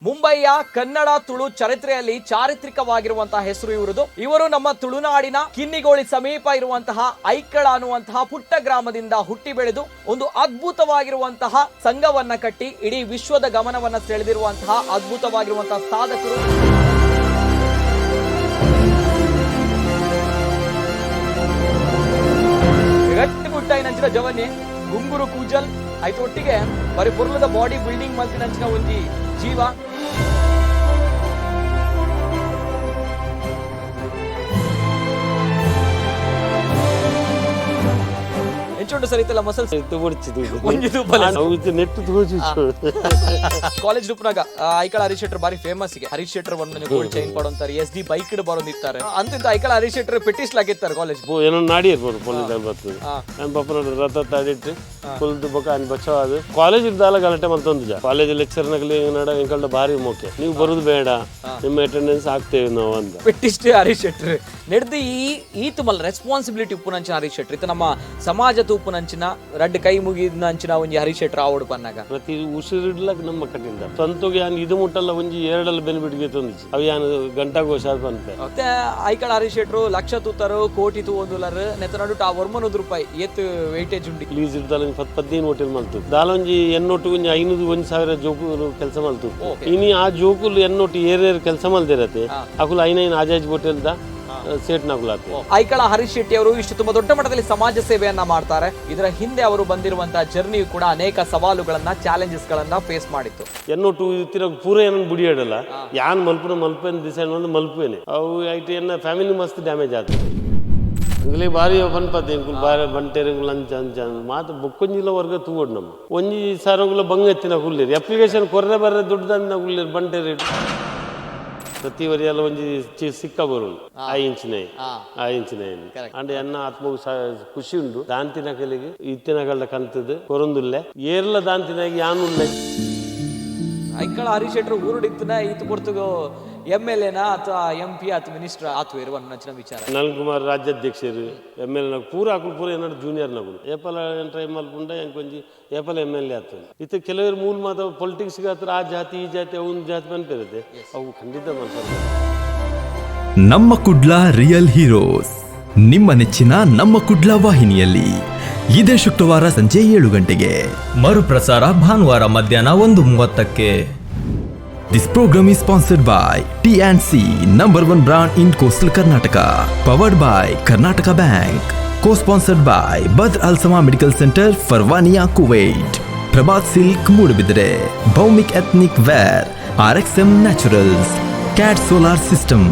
ಮುಂಬಯಿಯ ಕನ್ನಡ ತುಳು ಚರಿತ್ರೆಯಲ್ಲಿ ಚಾರಿತ್ರಿಕವಾಗಿರುವಂತಹ ಹೆಸರು ಇವರದು. ಇವರು ನಮ್ಮ ತುಳುನಾಡಿನ ಕಿನ್ನಿಗೋಳಿ ಸಮೀಪ ಇರುವಂತಹ ಐಕಳ ಅನ್ನುವಂತಹ ಪುಟ್ಟ ಗ್ರಾಮದಿಂದ ಹುಟ್ಟಿ ಬೆಳೆದು ಒಂದು ಅದ್ಭುತವಾಗಿರುವಂತಹ ಸಂಘವನ್ನ ಕಟ್ಟಿ ಇಡೀ ವಿಶ್ವದ ಗಮನವನ್ನ ಸೆಳೆದಿರುವಂತಹ ಅದ್ಭುತವಾಗಿರುವಂತಹ ಸಾಧಕರು. ಗಟ್ಟಿ ಮುಟ್ಟಾಯಿನಂಚಿನ ಜವನಿ ಗುಂಗುರು ಕೂಜಲ್ ಆಯ್ತು ಒಟ್ಟಿಗೆ ಬರೀ ಪುರ್ಲದ ಬಾಡಿ ಬಿಲ್ಡಿಂಗ್ ಮಲ್ತಿನಂಚಿನ ಒಂದು ಜೀವ. ಎಂಚುಂಡು ಸರ್ ಇತ್ತಲ್ಲ ಮಸಲ್ಸ್ ಕಾಲೇಜ್ ರೂಪ್ನಾಗ ಐಕಳ ಹರೀಶ್ ಶೆಟ್ಟರ್ ಬಾರಿ ಫೇಮಸ್ ಗೆ ಹರೀಶ್ ಶೆಟ್ಟರ್ ಒಂದು ಗೋಲ್ಡ್ ಚೈನ್ ಪಡೋಂತಾರೆ ಎಸ್ ಡಿ ಬೈಕ್ ಬರೋದಿರ್ತಾರೆ ಅಂತ ಐಕಳ ಹರೀಶ್ ಶೆಟ್ಟರ್ ಪೆಟ್ಟಿಸ್ ಲಾಗಿರ್ತಾರೆ ಕಾಲೇಜ್ ಏನೋ ನಾಡಿ ಇರ್ಬೋದು ಪೊಲೀಸ್ ಬರ್ತದೆ ನಾನು ಪಾಪ ರಥ ತಾಡಿಟ್ಟು ಕುಲ್ದು ಬೊಕ ಅನ್ ಬಚ್ಚವಾದ ಕಾಲೇಜ್ ಇದ್ದಾಲ ಗಲಾಟೆ ಮಲ್ತೊಂದು ಕಾಲೇಜ್ ಲೆಕ್ಚರ್ ನಗಲಿ ನಡ ಎಂಕಲ್ಡ ಬಾರಿ ಮುಖ್ಯ ನೀವು ಬರುದು ಬೇಡ ನಿಮ್ಮ ಅಟೆಂಡೆನ್ಸ್ ಆಗ್ತೇವೆ ನಾವು ಅಂತ ಪೆಟ್ಟಿಸ್ಟ್ ಹರೀಶ್ ಶೆಟ್ಟರ್ ನಡೆದು ಈತು ಮಲ್ಲ ರೆಸ್ಪಾನ್ಸಿಬಿಲಿಟಿ ಉಪ್ಪುನಂಚಿನ ಹರೀಶ್ ಶೆಟ್ಟರ್ ಇತ್ತು ನಮ್ಮ ಸಮಾಜ ತೂಪುನಂಚಿನ ರಡ್ಡು ಕೈ ಮುಗಿದಂಚಿನ ಒಂಜಿ ಹರೀಶ್ ಶೆಟ್ಟರ್ ಆವಡು ಪನ್ನಾಗ ಪ್ರತಿ ಉಸಿರಿಡ್ಲಕ್ ನಮ್ಮ ಕಟ್ಟಿಂದ ಸ್ವಂತಗೆ ಯಾನ್ ಇದು ಮುಟ್ಟಲ್ಲ ಒಂಜಿ ಎರಡಲ್ಲ ಬೆನಿಫಿಟ್ಗೆ ತಂದಿச்சு ಅವು ಯಾನ್ ಗಂಟಾ ಗೋಶ ಬಂತೆ ಮತ್ತೆ ಐಕಳ ಹರೀಶ್ ಶೆಟ್ಟರು ಲಕ್ಷ ತೂತರು ಕೋಟಿ ತೂವೊಂದುಲರ್ ನೆತನಡು ಆ ₹1,000 ಎತ್ತು ವೇಟೇಜ್ ಉಂಡಿ ಪ್ಲೀಸ್ ಇರ್ದಲ್ಲ 15 ಹೋಟೆಲ್ ಮಲ್ತು ದಾಲೊಂಜಿ ಎನ್ನೊಟ್ಟು ಒಂಜಿ 500,000 ಜೋಕುಲು ಕೆಲಸ ಮಲ್ತು ಇನಿ ಆ ಜೋಕುಲು ಎನ್ನೊಟ್ಟು ಏರೇರ್ ಕೆಲಸ ಮಲ್ದಿರತ್ತೆ ಅಕುಲು ಐನೈನ್ ಆಜಾಜ್ ಹೋಟೆಲ್ದ ಐಕಳ ಹರೀಶ್ ಶೆಟ್ಟಿ ಅವರು ಇಷ್ಟು ತುಂಬಾ ದೊಡ್ಡ ಮಟ್ಟದಲ್ಲಿ ಸಮಾಜ ಸೇವೆಯನ್ನ ಮಾಡ್ತಾರೆ. ಇದರ ಹಿಂದೆ ಅವರು ಬಂದಿರುವಂತಹ ಜರ್ನಿಯು ಕೂಡ ಅನೇಕ ಸವಾಲುಗಳನ್ನ ಚಾಲೆಂಜಸ್ ಗಳನ್ನ ಫೇಸ್ ಮಾಡಿತ್ತು. ಎನ್ನೊಟ್ಟು ಇತ್ತಿರ ಪೂರ ಏನನ್ನು ಬುಡಿಯಾಡಲ್ಲ ಯಾನ್ ಮಲ್ಪನ ಡಿಸೈನ್ ಒಂದು ಮಲ್ಪೇನೆ ಅವು ಐಟಿ ಎನ್ನ ಫ್ಯಾಮಿಲಿ ಮಸ್ತ್ ಡ್ಯಾಮೇಜ್ ಆಗ್ತದೆ ಅಂಗಲಿ ಬಾರಿ ಪನ್ಪತ್ತೆ ಇಂಕುಲ್ ಬಾರಿ ಬಂಟೇರಿಂಗ್ ಲಂಚ್ ಅಂಚ ಮಾತು ಬೊಕ್ಕೊಂಜಿಲ ವರ್ಗ ತೂಗೋಡು ನಮ್ಮ ಒಂಜಿ ಸಾರಂಗುಲ ಬಂಗೆತ್ತಿನ ಕುಲ್ಲಿರಿ ಅಪ್ಲಿಕೇಶನ್ ಕೊರ್ರೆ ಬರ್ರೆ ದುಡ್ಡನ್ನ ಕುಲ್ಲಿರಿ ಬಂಟೇರಿ ಪ್ರತಿ ವರಿಯಲ್ಲ ಒಂಜಿ ಸಿಕ್ಕ ಬರುಂಡು ಆ ಇಂಚಿನ ಅಂಡ್ ಎನ್ನ ಆತ್ಮಗು ಖುಷಿ ಉಂಡು ದಾಂತಿನ ಕಲಿಗೆ ಇತ್ತಿನಗಳ ಕಂತದ್ದು ಕೊರೊಂದುಲ್ಲೆ ಏರ್ಲ ದಾಂತಿನಾಗಿ ಯಾನುಲ್ಲೆ ಐಕಳ ಹರೀಶ್ ಶೆಟ್ಟರು ಊರುಡಿತ್ತನ ಈತು ಕೊಡ್ತು MLA ಅಥವಾ MP ಅಥವಾ ಮಿನಿಸ್ಟರ್ ಆತು ಇರುವ ನಚ್ಚಿನ ವಿಚಾರ ನಳಿನ್ ಕುಮಾರ್ ರಾಜ್ಯಾಧ್ಯಕ್ಷರು MLA ನಾಗ ಪೂರ ಆಕುಲ್ ಪೂರ ಏನಾರು ಜೂನಿಯರ್ ನಗು ಏಪಲ ಟ್ರೈ ಮಲ್ಪುಂಡ ಎಂಕೊಂಜಿ ಏಪಲ MLA ಆಗ್ತದೆ ಇತ್ತು ಕೆಲವರು ಮೂಲ ಮಾತ ಪೊಲಿಟಿಕ್ಸ್ ಹತ್ರ ಆ ಜಾತಿ ಈ ಜಾತಿ ಅವನ ಜಾತಿ ಬಂದಿರುತ್ತೆ ಅವು ಖಂಡಿತ ಮಲ್ಪಡ್ತಾರೆ. ನಮ್ಮ ಕುಡ್ಲ ರಿಯಲ್ ಹೀರೋಸ್ ನಿಮ್ಮ ನೆಚ್ಚಿನ ನಮ್ಮ ಕುಡ್ಲ ವಾಹಿನಿಯಲ್ಲಿ ಇದೇ ಶುಕ್ರವಾರ ಸಂಜೆ 7 ಗಂಟೆಗೆ ಮರುಪ್ರಸಾರ ಭಾನುವಾರ ಮಧ್ಯಾಹ್ನ 1:30ಕ್ಕೆ. This program is sponsored by T&C, number 1 brand in coastal Karnataka. Powered by Karnataka Bank. Co-sponsored by Badr Al Sama Medical Center, Farwania, Kuwait. Prabhat Silk, Mudabidre. Bhaumik Ethnic Wear, RXM Naturals. CAT Solar System.